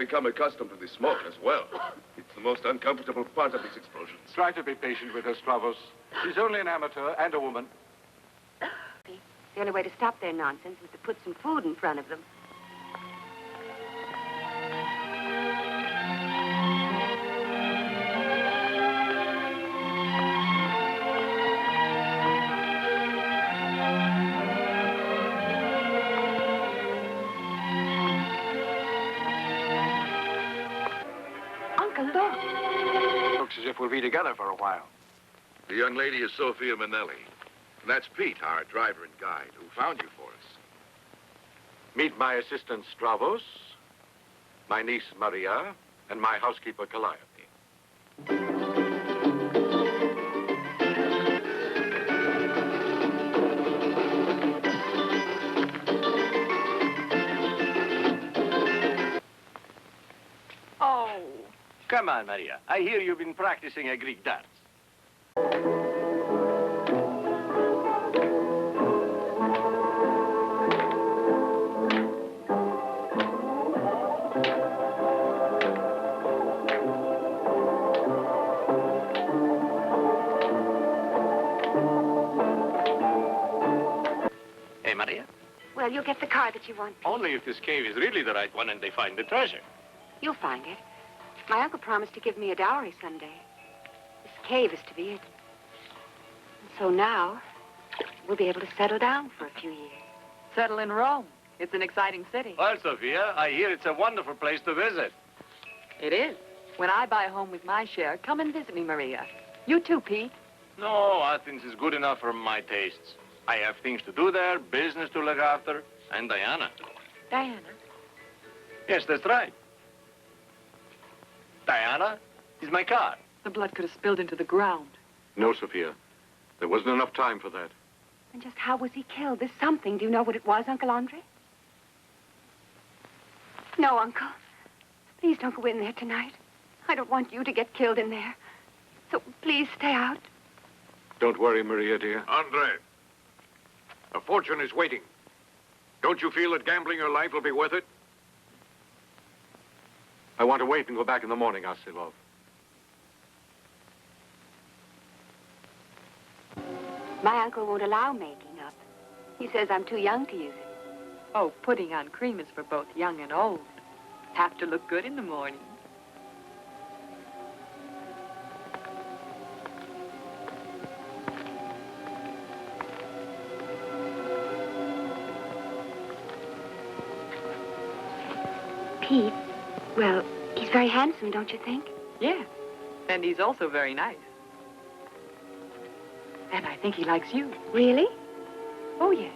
become accustomed to the smoke as well. It's the most uncomfortable part of these explosions. Try to be patient with her, Stravos. She's only an amateur and a woman. The only way to stop their nonsense is to put some food in front of them. Uncle, look. Looks as if we'll be together for a while. The young lady is Sophia Manelli. And that's Pete, our driver and guide, who found you for us. Meet my assistant, Stravos, my niece, Maria, and my housekeeper, Calliope. Oh. Come on, Maria. I hear you've been practicing a Greek dance. Maria? Well, you'll get the car that you want, Pete. Only if this cave is really the right one and they find the treasure. You'll find it. My uncle promised to give me a dowry someday. This cave is to be it. And so now, we'll be able to settle down for a few years. Settle in Rome. It's an exciting city. Well, Sophia, I hear it's a wonderful place to visit. It is. When I buy a home with my share, come and visit me, Maria. You too, Pete. No, Athens is good enough for my tastes. I have things to do there, business to look after, and Diana. Diana? Yes, that's right. Diana is my car. The blood could have spilled into the ground. No, Sophia. There wasn't enough time for that. And just how was he killed? There's something. Do you know what it was, Uncle Andre? No, Uncle. Please don't go in there tonight. I don't want you to get killed in there. So please stay out. Don't worry, Maria, dear. Andre. A fortune is waiting. Don't you feel that gambling your life will be worth it? I want to wait and go back in the morning, Asilov. My uncle won't allow making up. He says I'm too young to use it. Oh, putting on cream is for both young and old. Have to look good in the morning. Pete, well, he's very handsome, don't you think? Yeah. And he's also very nice. And I think he likes you. Really? Oh, yes.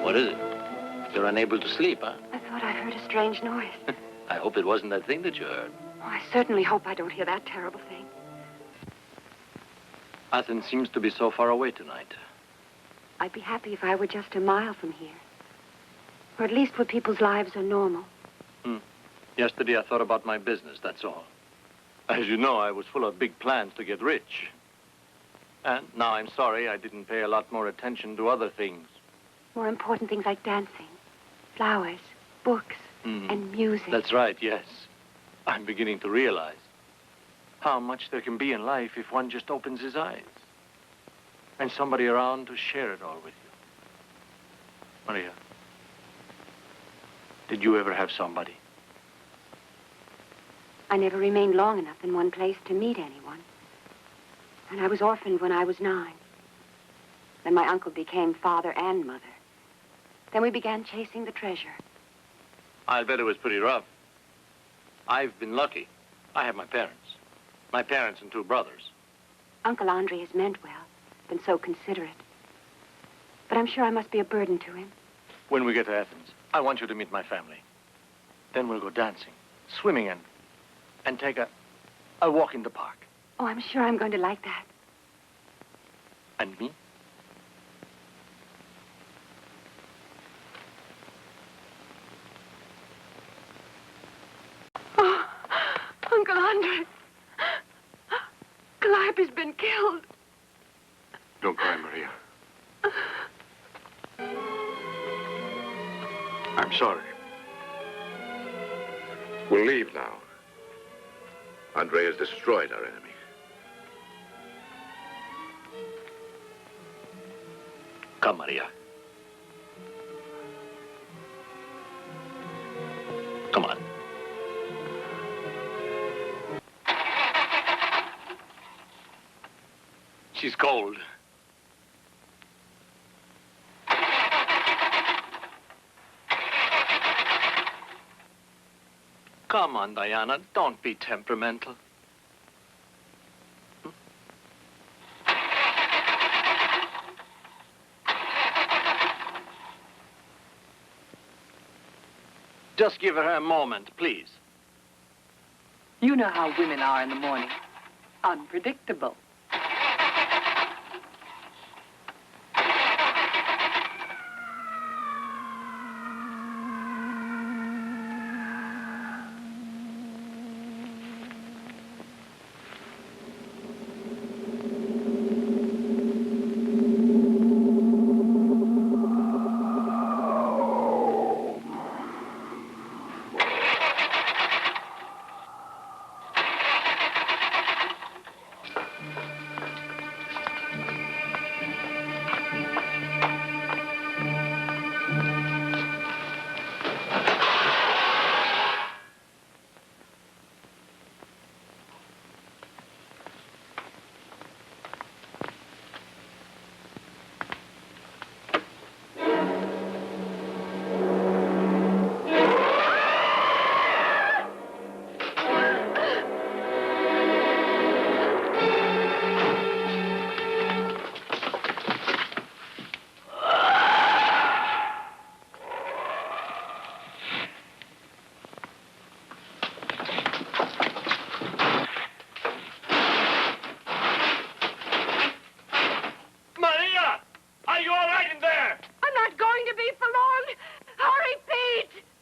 What is it? You're unable to sleep, huh? I thought I heard a strange noise. I hope it wasn't that thing that you heard. Oh, I certainly hope I don't hear that terrible thing. Athens seems to be so far away tonight. I'd be happy if I were just a mile from here. Or at least where people's lives are normal. Yesterday I thought about my business, that's all. As you know, I was full of big plans to get rich. And now I'm sorry I didn't pay a lot more attention to other things. More important things like dancing, flowers, books, and music. That's right, yes. I'm beginning to realize how much there can be in life if one just opens his eyes. And somebody around to share it all with you. Maria, did you ever have somebody? I never remained long enough in one place to meet anyone. And I was orphaned when I was 9. Then my uncle became father and mother. Then we began chasing the treasure. I'll bet it was pretty rough. I've been lucky. I have my parents. My parents and two brothers. Uncle Andre has meant well, been so considerate. But I'm sure I must be a burden to him. When we get to Athens, I want you to meet my family. Then we'll go dancing, swimming, and take a walk in the park. Oh, I'm sure I'm going to like that. And me? Oh, Uncle Andre. Calliope's been killed. Don't cry, Maria. I'm sorry. We'll leave now. Andre has destroyed our enemy. Come, Maria. Come on. She's cold. Come on, Diana. Don't be temperamental. Just give her a moment, please. You know how women are in the morning. Unpredictable.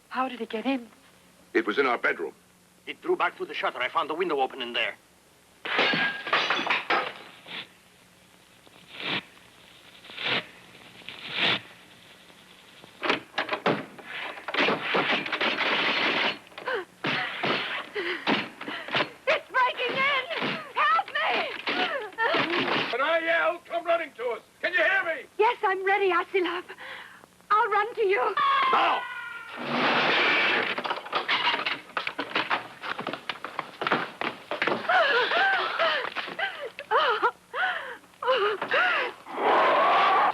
How did it get in? It was in our bedroom. It drew back through the shutter. I found the window open in there. It's breaking in! Help me! When I yell, come running to us. Can you hear me? Yes, I'm ready, Asilov. I'll run to you. Now!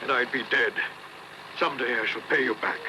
And I'd be dead. Someday I shall pay you back.